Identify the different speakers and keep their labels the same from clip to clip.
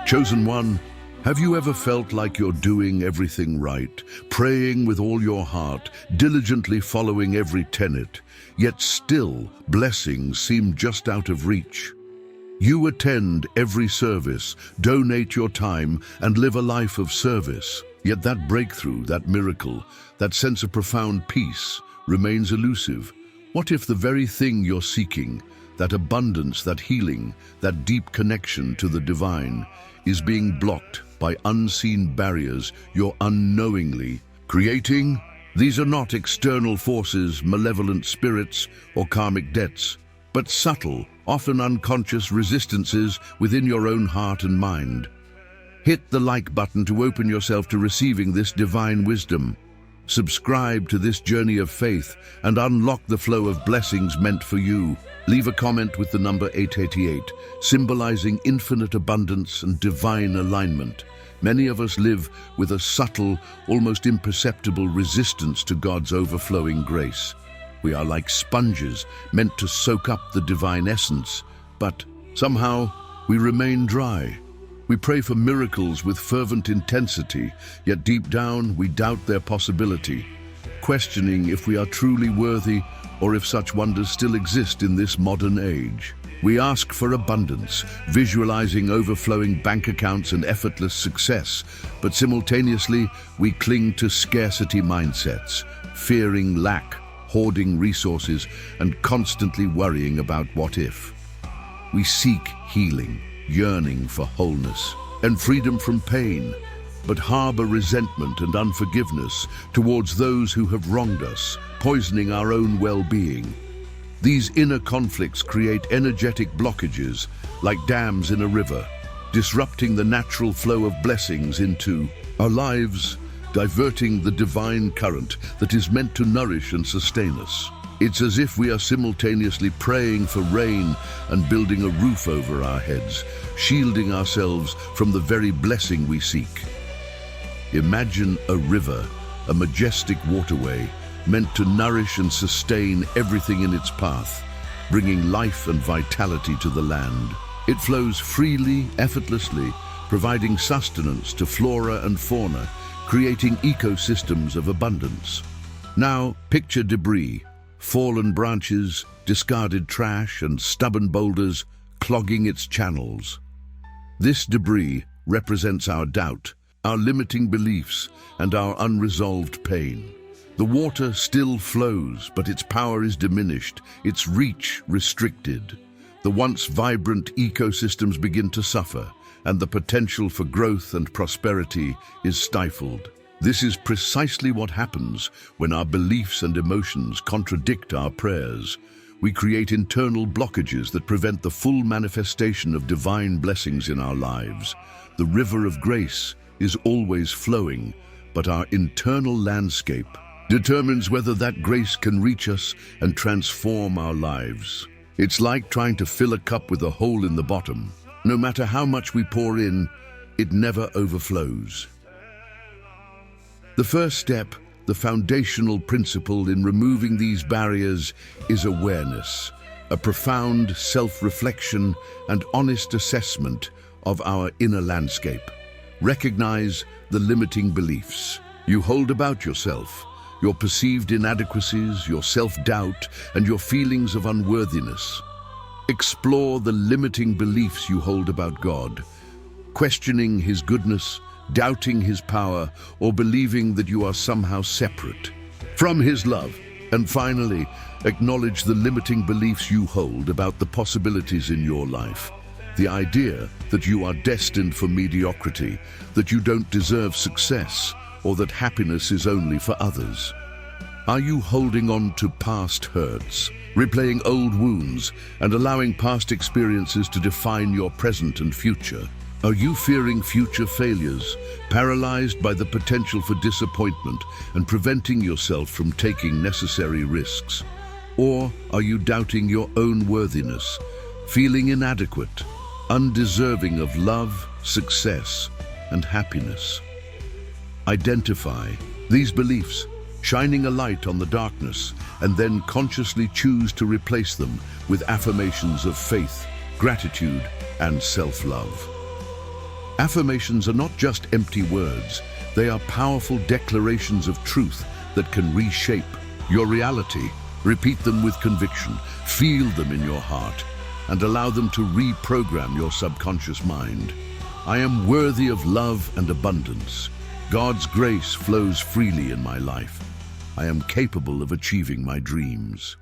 Speaker 1: Chosen one, have you ever felt like you're doing everything right, praying with all your heart, diligently following every tenet, yet still blessings seem just out of reach? You attend every service, donate your time, and live a life of service, yet that breakthrough, that miracle, that sense of profound peace remains elusive. What if the very thing you're seeking, that abundance, that healing, that deep connection to the divine, is being blocked by unseen barriers you're unknowingly creating? These are not external forces, malevolent spirits, or karmic debts, but subtle, often unconscious resistances within your own heart and mind. Hit the like button to open yourself to receiving this divine wisdom. Subscribe to this journey of faith and unlock the flow of blessings meant for you. Leave a comment with the number 888, symbolizing infinite abundance and divine alignment. Many of us live with a subtle, almost imperceptible resistance to God's overflowing grace. We are like sponges meant to soak up the divine essence, but somehow we remain dry. We pray for miracles with fervent intensity, yet deep down we doubt their possibility, questioning if we are truly worthy or if such wonders still exist in this modern age. We ask for abundance, visualizing overflowing bank accounts and effortless success, but simultaneously we cling to scarcity mindsets, fearing lack, hoarding resources, and constantly worrying about what if. We seek healing, yearning for wholeness and freedom from pain, but harbor resentment and unforgiveness towards those who have wronged us, poisoning our own well-being. These inner conflicts create energetic blockages, like dams in a river, disrupting the natural flow of blessings into our lives, diverting the divine current that is meant to nourish and sustain us. It's as if we are simultaneously praying for rain and building a roof over our heads, shielding ourselves from the very blessing we seek. Imagine a river, a majestic waterway, meant to nourish and sustain everything in its path, bringing life and vitality to the land. It flows freely, effortlessly, providing sustenance to flora and fauna, creating ecosystems of abundance. Now, picture debris, fallen branches, discarded trash, and stubborn boulders clogging its channels. This debris represents our doubt, our limiting beliefs, and our unresolved pain. The water still flows, but its power is diminished, its reach restricted. The once vibrant ecosystems begin to suffer, and the potential for growth and prosperity is stifled. This is precisely what happens when our beliefs and emotions contradict our prayers. We create internal blockages that prevent the full manifestation of divine blessings in our lives. The river of grace is always flowing, but our internal landscape determines whether that grace can reach us and transform our lives. It's like trying to fill a cup with a hole in the bottom. No matter how much we pour in, it never overflows. The first step, the foundational principle in removing these barriers, is awareness, a profound self-reflection and honest assessment of our inner landscape. Recognize the limiting beliefs you hold about yourself, your perceived inadequacies, your self-doubt, and your feelings of unworthiness. Explore the limiting beliefs you hold about God, questioning His goodness, doubting His power, or believing that you are somehow separate from His love. And finally, acknowledge the limiting beliefs you hold about the possibilities in your life. The idea that you are destined for mediocrity, that you don't deserve success, or that happiness is only for others. Are you holding on to past hurts, replaying old wounds, and allowing past experiences to define your present and future? Are you fearing future failures, paralyzed by the potential for disappointment and preventing yourself from taking necessary risks? Or are you doubting your own worthiness, feeling inadequate, undeserving of love, success, and happiness? Identify these beliefs shining a light on the darkness, and then consciously choose to replace them with affirmations of faith, gratitude, and self-love. Affirmations are not just empty words, they are powerful declarations of truth that can reshape your reality. Repeat them with conviction, feel them in your heart, and allow them to reprogram your subconscious mind. I am worthy of love and abundance. God's grace flows freely in my life. I am capable of achieving my dreams.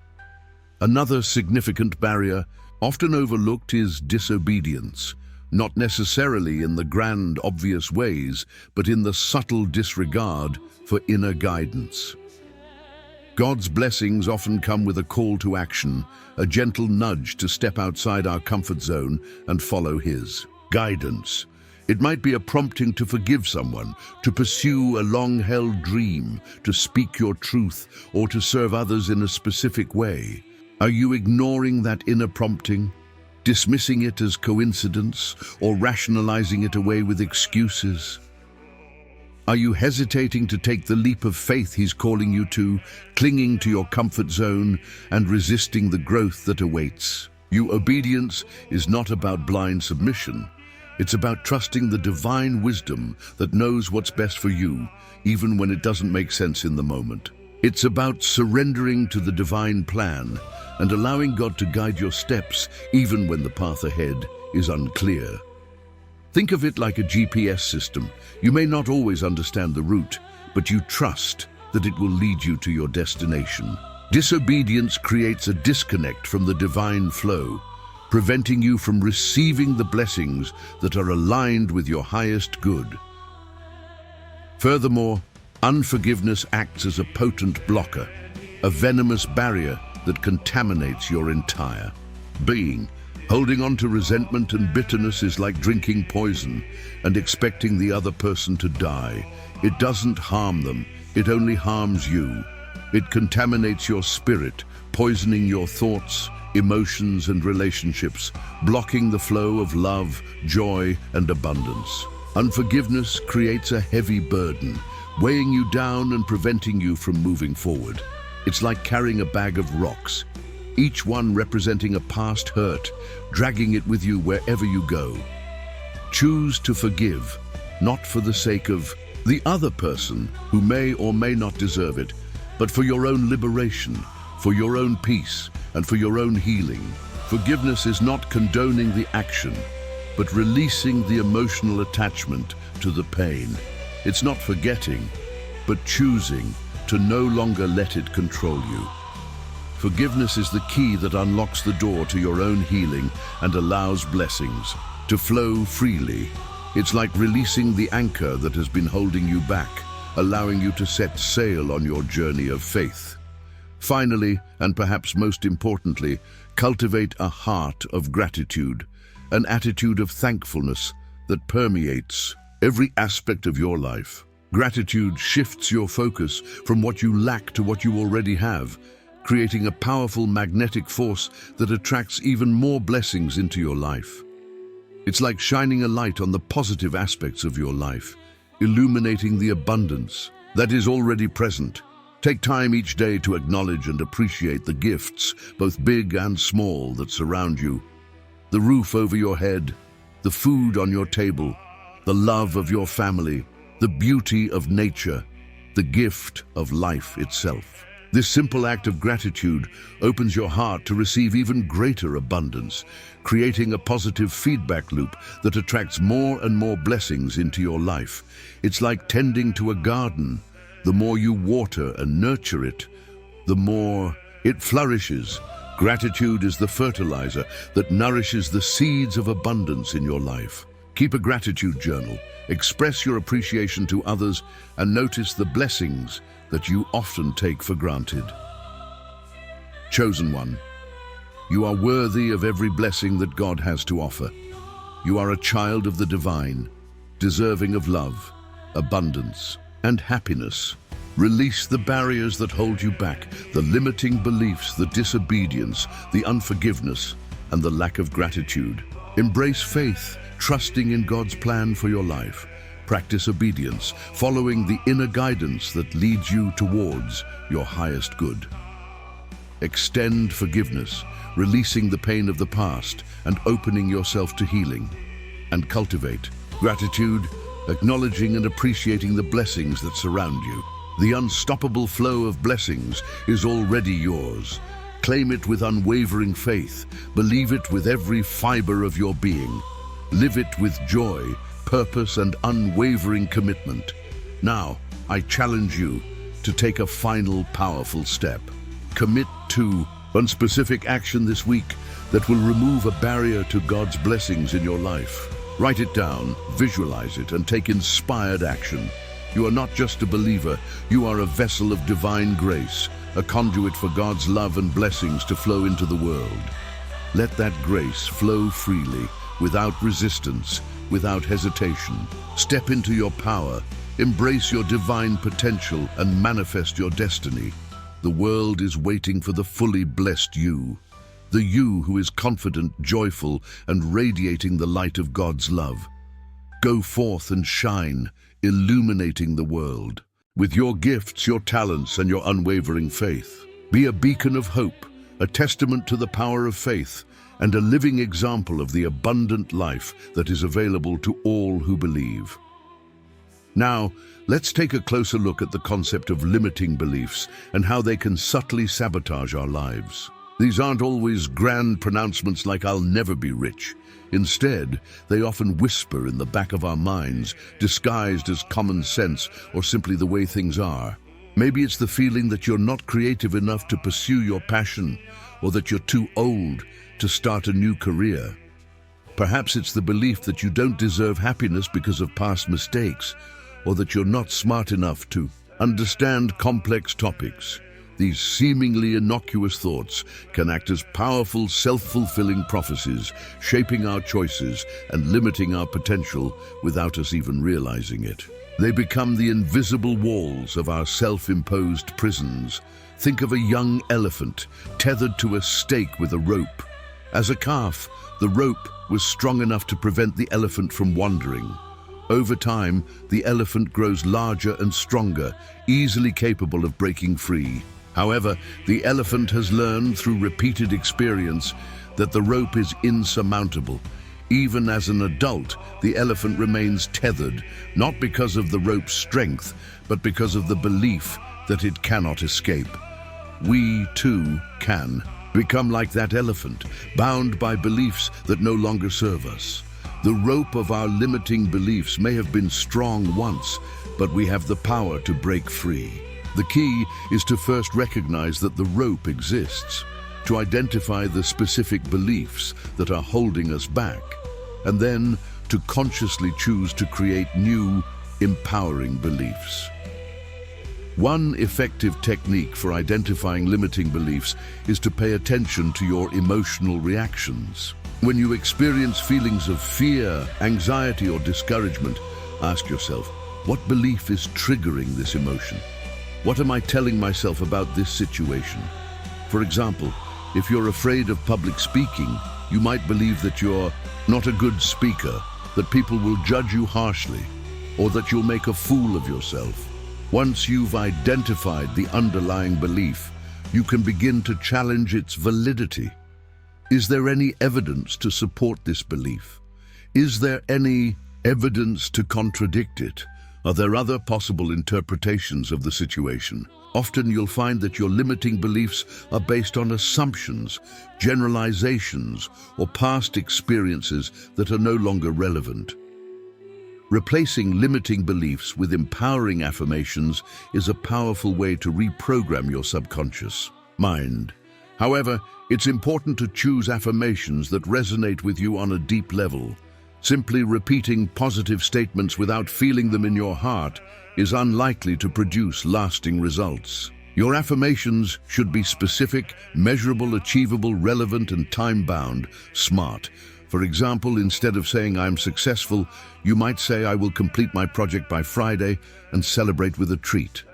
Speaker 1: Another significant barrier, often overlooked, is disobedience. Not necessarily in the grand, obvious ways, but in the subtle disregard for inner guidance. God's blessings often come with a call to action, a gentle nudge to step outside our comfort zone and follow His guidance. It might be a prompting to forgive someone, to pursue a long-held dream, to speak your truth, or to serve others in a specific way. Are you ignoring that inner prompting, dismissing it as coincidence, or rationalizing it away with excuses? Are you hesitating to take the leap of faith He's calling you to, clinging to your comfort zone and resisting the growth that awaits? Your obedience is not about blind submission. It's about trusting the divine wisdom that knows what's best for you, even when it doesn't make sense in the moment. It's about surrendering to the divine plan and allowing God to guide your steps, even when the path ahead is unclear. Think of it like a GPS system. You may not always understand the route, but you trust that it will lead you to your destination. Disobedience creates a disconnect from the divine flow, preventing you from receiving the blessings that are aligned with your highest good. Furthermore, unforgiveness acts as a potent blocker, a venomous barrier that contaminates your entire being. Holding on to resentment and bitterness is like drinking poison and expecting the other person to die. It doesn't harm them, it only harms you. It contaminates your spirit, poisoning your thoughts, emotions, and relationships, blocking the flow of love, joy, and abundance. Unforgiveness creates a heavy burden, weighing you down and preventing you from moving forward. It's like carrying a bag of rocks, each one representing a past hurt, dragging it with you wherever you go. Choose to forgive, not for the sake of the other person who may or may not deserve it, but for your own liberation, for your own peace, and for your own healing. Forgiveness is not condoning the action, but releasing the emotional attachment to the pain. It's not forgetting, but choosing to no longer let it control you. Forgiveness is the key that unlocks the door to your own healing and allows blessings to flow freely. It's like releasing the anchor that has been holding you back, allowing you to set sail on your journey of faith. Finally, and perhaps most importantly, cultivate a heart of gratitude, an attitude of thankfulness that permeates every aspect of your life. Gratitude shifts your focus from what you lack to what you already have, creating a powerful magnetic force that attracts even more blessings into your life. It's like shining a light on the positive aspects of your life, illuminating the abundance that is already present. Take time each day to acknowledge and appreciate the gifts, both big and small, that surround you. The roof over your head, the food on your table, the love of your family, the beauty of nature, the gift of life itself. This simple act of gratitude opens your heart to receive even greater abundance, creating a positive feedback loop that attracts more and more blessings into your life. It's like tending to a garden. The more you water and nurture it, the more it flourishes. Gratitude is the fertilizer that nourishes the seeds of abundance in your life. Keep a gratitude journal, express your appreciation to others, and notice the blessings that you often take for granted. Chosen one, you are worthy of every blessing that God has to offer. You are a child of the divine, deserving of love, abundance, and happiness. Release the barriers that hold you back, the limiting beliefs, the disobedience, the unforgiveness, and the lack of gratitude. Embrace faith, trusting in God's plan for your life. Practice obedience, following the inner guidance that leads you towards your highest good. Extend forgiveness, releasing the pain of the past and opening yourself to healing. And cultivate gratitude, acknowledging and appreciating the blessings that surround you. The unstoppable flow of blessings is already yours. Claim it with unwavering faith. Believe it with every fiber of your being. Live it with joy, purpose, and unwavering commitment. Now, I challenge you to take a final powerful step. Commit to one specific action this week that will remove a barrier to God's blessings in your life. Write it down, visualize it, and take inspired action. You are not just a believer, you are a vessel of divine grace, a conduit for God's love and blessings to flow into the world. Let that grace flow freely, without resistance, without hesitation. Step into your power, embrace your divine potential, and manifest your destiny. The world is waiting for the fully blessed you. The you who is confident, joyful, and radiating the light of God's love. Go forth and shine, illuminating the world. With your gifts, your talents, and your unwavering faith. Be a beacon of hope, a testament to the power of faith, and a living example of the abundant life that is available to all who believe. Now, let's take a closer look at the concept of limiting beliefs and how they can subtly sabotage our lives. These aren't always grand pronouncements like "I'll never be rich." Instead, they often whisper in the back of our minds, disguised as common sense or simply the way things are. Maybe it's the feeling that you're not creative enough to pursue your passion, or that you're too old to start a new career. Perhaps it's the belief that you don't deserve happiness because of past mistakes, or that you're not smart enough to understand complex topics. These seemingly innocuous thoughts can act as powerful, self-fulfilling prophecies, shaping our choices and limiting our potential without us even realizing it. They become the invisible walls of our self-imposed prisons. Think of a young elephant tethered to a stake with a rope. As a calf, the rope was strong enough to prevent the elephant from wandering. Over time, the elephant grows larger and stronger, easily capable of breaking free. However, the elephant has learned through repeated experience that the rope is insurmountable. Even as an adult, the elephant remains tethered, not because of the rope's strength, but because of the belief that it cannot escape. We, too, can become like that elephant, bound by beliefs that no longer serve us. The rope of our limiting beliefs may have been strong once, but we have the power to break free. The key is to first recognize that the rope exists, to identify the specific beliefs that are holding us back, and then to consciously choose to create new, empowering beliefs. One effective technique for identifying limiting beliefs is to pay attention to your emotional reactions. When you experience feelings of fear, anxiety, or discouragement, ask yourself, what belief is triggering this emotion? What am I telling myself about this situation? For example, if you're afraid of public speaking, you might believe that you're not a good speaker, that people will judge you harshly, or that you'll make a fool of yourself. Once you've identified the underlying belief, you can begin to challenge its validity. Is there any evidence to support this belief? Is there any evidence to contradict it? Are there other possible interpretations of the situation? Often you'll find that your limiting beliefs are based on assumptions, generalizations, or past experiences that are no longer relevant. Replacing limiting beliefs with empowering affirmations is a powerful way to reprogram your subconscious mind. However, it's important to choose affirmations that resonate with you on a deep level. Simply repeating positive statements without feeling them in your heart is unlikely to produce lasting results. Your affirmations should be specific, measurable, achievable, relevant, and time-bound, SMART. For example, instead of saying "I'm successful," you might say "I will complete my project by Friday and celebrate with a treat."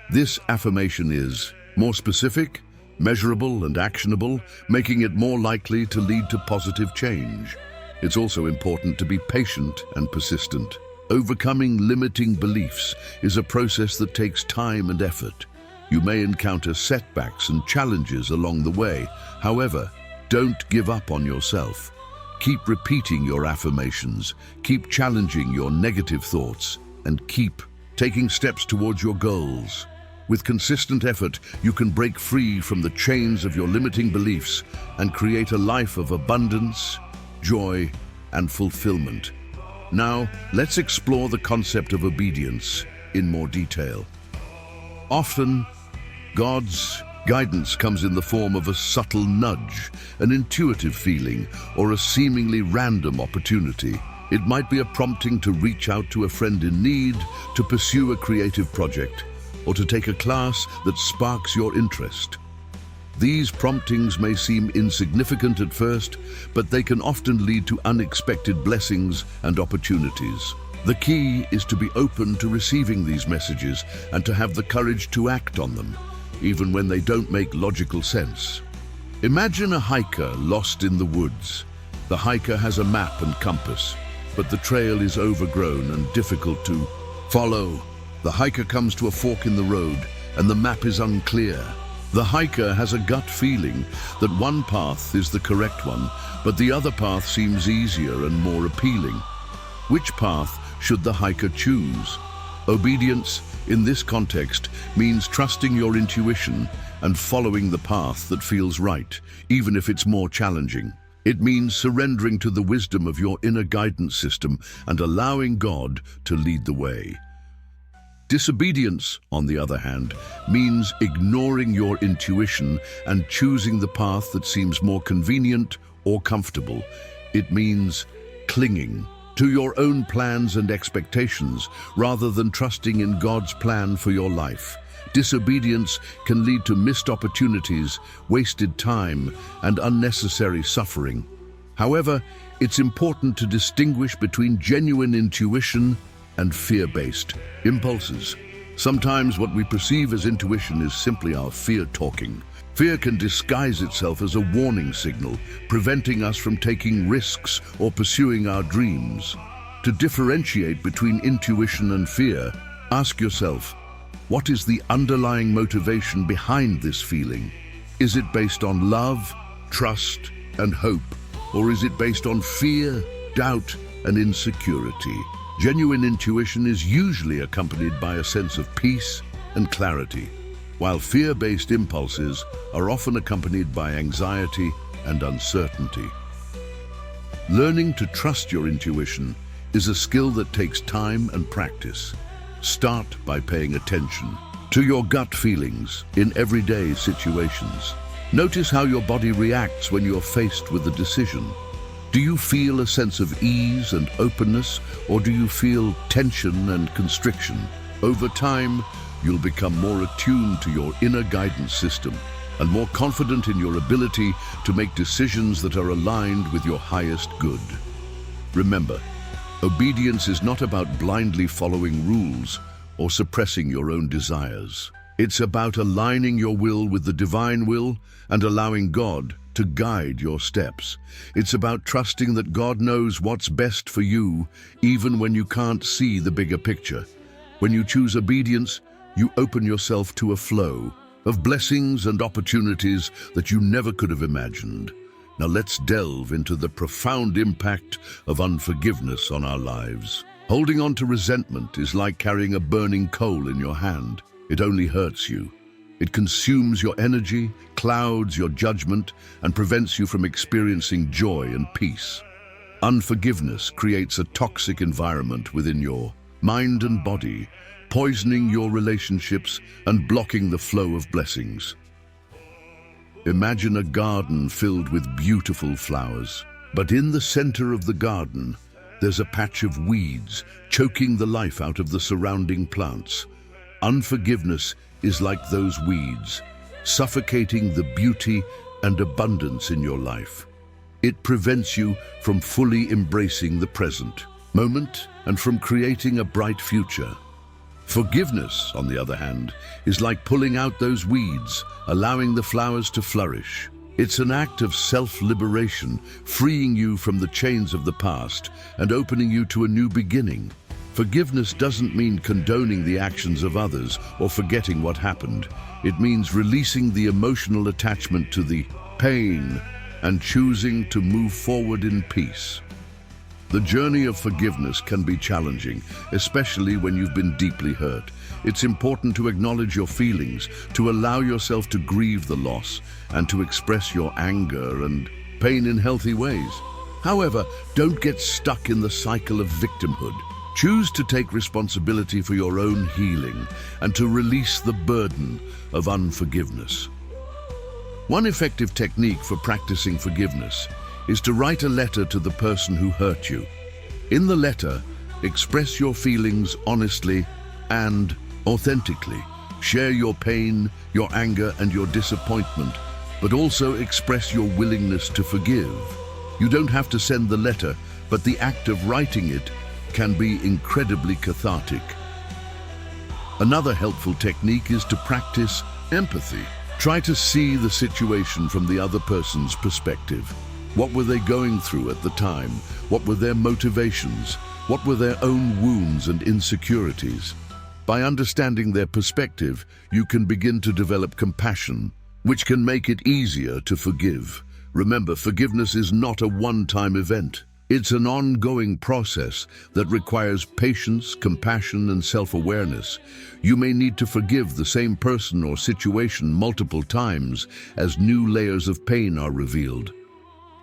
Speaker 1: This affirmation is more specific, measurable, and actionable, making it more likely to lead to positive change. It's also important to be patient and persistent. Overcoming limiting beliefs is a process that takes time and effort. You may encounter setbacks and challenges along the way. However, don't give up on yourself. Keep repeating your affirmations, keep challenging your negative thoughts, and keep taking steps towards your goals. With consistent effort, you can break free from the chains of your limiting beliefs and create a life of abundance, joy, and fulfillment. Now, let's explore the concept of obedience in more detail. Often, God's guidance comes in the form of a subtle nudge, an intuitive feeling, or a seemingly random opportunity. It might be a prompting to reach out to a friend in need, to pursue a creative project, or to take a class that sparks your interest. These promptings may seem insignificant at first, but they can often lead to unexpected blessings and opportunities. The key is to be open to receiving these messages and to have the courage to act on them, even when they don't make logical sense. Imagine a hiker lost in the woods. The hiker has a map and compass, but the trail is overgrown and difficult to follow. The hiker comes to a fork in the road, and the map is unclear. The hiker has a gut feeling that one path is the correct one, but the other path seems easier and more appealing. Which path should the hiker choose? Obedience, in this context, means trusting your intuition and following the path that feels right, even if it's more challenging. It means surrendering to the wisdom of your inner guidance system and allowing God to lead the way. Disobedience, on the other hand, means ignoring your intuition and choosing the path that seems more convenient or comfortable. It means clinging to your own plans and expectations rather than trusting in God's plan for your life. Disobedience can lead to missed opportunities, wasted time, and unnecessary suffering. However, it's important to distinguish between genuine intuition and fear-based impulses. Sometimes what we perceive as intuition is simply our fear talking. Fear can disguise itself as a warning signal, preventing us from taking risks or pursuing our dreams. To differentiate between intuition and fear, ask yourself, what is the underlying motivation behind this feeling? Is it based on love, trust, and hope? Or is it based on fear, doubt, and insecurity? Genuine intuition is usually accompanied by a sense of peace and clarity, while fear-based impulses are often accompanied by anxiety and uncertainty. Learning to trust your intuition is a skill that takes time and practice. Start by paying attention to your gut feelings in everyday situations. Notice how your body reacts when you're faced with a decision. Do you feel a sense of ease and openness, or do you feel tension and constriction? Over time, you'll become more attuned to your inner guidance system and more confident in your ability to make decisions that are aligned with your highest good. Remember, obedience is not about blindly following rules or suppressing your own desires. It's about aligning your will with the divine will and allowing God to guide your steps. It's about trusting that God knows what's best for you, even when you can't see the bigger picture. When you choose obedience, you open yourself to a flow of blessings and opportunities that you never could have imagined. Now let's delve into the profound impact of unforgiveness on our lives. Holding on to resentment is like carrying a burning coal in your hand. It only hurts you. It consumes your energy, clouds your judgment, and prevents you from experiencing joy and peace. Unforgiveness creates a toxic environment within your mind and body, poisoning your relationships and blocking the flow of blessings. Imagine a garden filled with beautiful flowers, but in the center of the garden, there's a patch of weeds choking the life out of the surrounding plants. Unforgiveness is like those weeds, suffocating the beauty and abundance in your life. It prevents you from fully embracing the present moment and from creating a bright future. Forgiveness, on the other hand, is like pulling out those weeds, allowing the flowers to flourish. It's an act of self-liberation, freeing you from the chains of the past and opening you to a new beginning. Forgiveness doesn't mean condoning the actions of others or forgetting what happened. It means releasing the emotional attachment to the pain and choosing to move forward in peace. The journey of forgiveness can be challenging, especially when you've been deeply hurt. It's important to acknowledge your feelings, to allow yourself to grieve the loss, and to express your anger and pain in healthy ways. However, don't get stuck in the cycle of victimhood. Choose to take responsibility for your own healing and to release the burden of unforgiveness. One effective technique for practicing forgiveness is to write a letter to the person who hurt you. In the letter, express your feelings honestly and authentically. Share your pain, your anger, and your disappointment, but also express your willingness to forgive. You don't have to send the letter, but the act of writing it can be incredibly cathartic. Another helpful technique is to practice empathy. Try to see the situation from the other person's perspective. What were they going through at the time? What were their motivations? What were their own wounds and insecurities? By understanding their perspective, you can begin to develop compassion, which can make it easier to forgive. Remember, forgiveness is not a one-time event. It's an ongoing process that requires patience, compassion, and self-awareness. You may need to forgive the same person or situation multiple times as new layers of pain are revealed.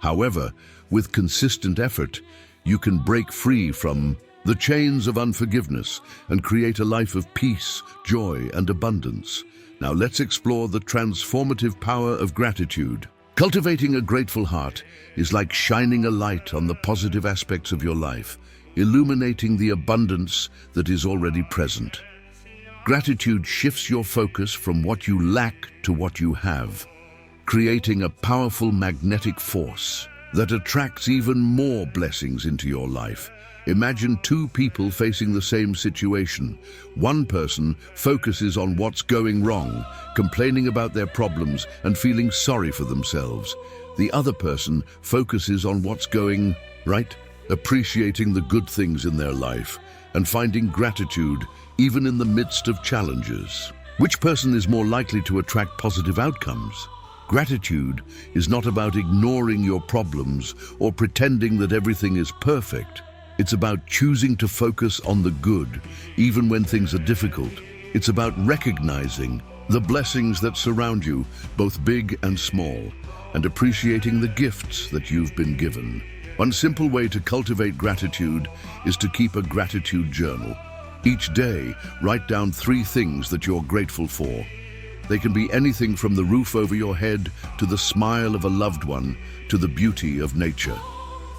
Speaker 1: However, with consistent effort, you can break free from the chains of unforgiveness and create a life of peace, joy, and abundance. Now let's explore the transformative power of gratitude. Cultivating a grateful heart is like shining a light on the positive aspects of your life, illuminating the abundance that is already present. Gratitude shifts your focus from what you lack to what you have, creating a powerful magnetic force that attracts even more blessings into your life. Imagine two people facing the same situation. One person focuses on what's going wrong, complaining about their problems and feeling sorry for themselves. The other person focuses on what's going right, appreciating the good things in their life and finding gratitude even in the midst of challenges. Which person is more likely to attract positive outcomes? Gratitude is not about ignoring your problems or pretending that everything is perfect. It's about choosing to focus on the good, even when things are difficult. It's about recognizing the blessings that surround you, both big and small, and appreciating the gifts that you've been given. One simple way to cultivate gratitude is to keep a gratitude journal. Each day, write down 3 things that you're grateful for. They can be anything from the roof over your head to the smile of a loved one to the beauty of nature.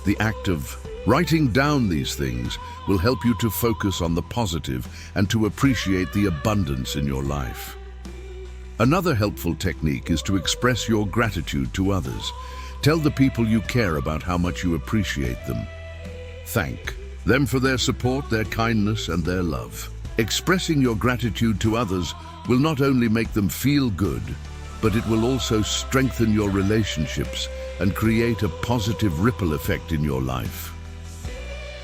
Speaker 1: The act of writing down these things will help you to focus on the positive and to appreciate the abundance in your life. Another helpful technique is to express your gratitude to others. Tell the people you care about how much you appreciate them. Thank them for their support, their kindness, and their love. Expressing your gratitude to others will not only make them feel good, but it will also strengthen your relationships and create a positive ripple effect in your life.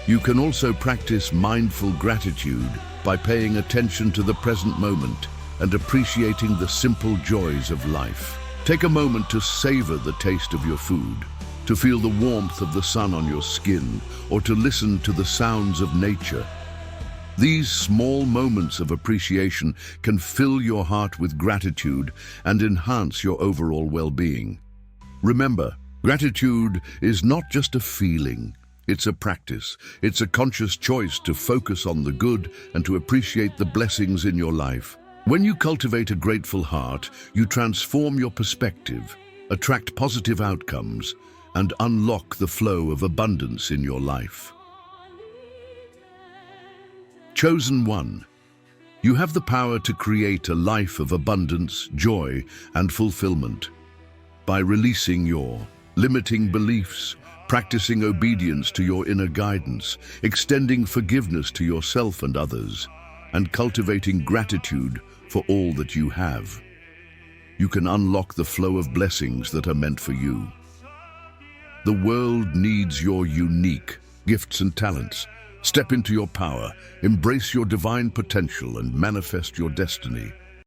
Speaker 1: You can also practice mindful gratitude by paying attention to the present moment and appreciating the simple joys of life. Take a moment to savor the taste of your food, to feel the warmth of the sun on your skin, or to listen to the sounds of nature. These small moments of appreciation can fill your heart with gratitude and enhance your overall well-being. Remember, gratitude is not just a feeling. It's a practice. It's a conscious choice to focus on the good and to appreciate the blessings in your life. When you cultivate a grateful heart, you transform your perspective, attract positive outcomes, and unlock the flow of abundance in your life. Chosen one. You have the power to create a life of abundance, joy, and fulfillment. By releasing your limiting beliefs, practicing obedience to your inner guidance, extending forgiveness to yourself and others, and cultivating gratitude for all that you have, you can unlock the flow of blessings that are meant for you. The world needs your unique gifts and talents. Step into your power, embrace your divine potential, and manifest your destiny.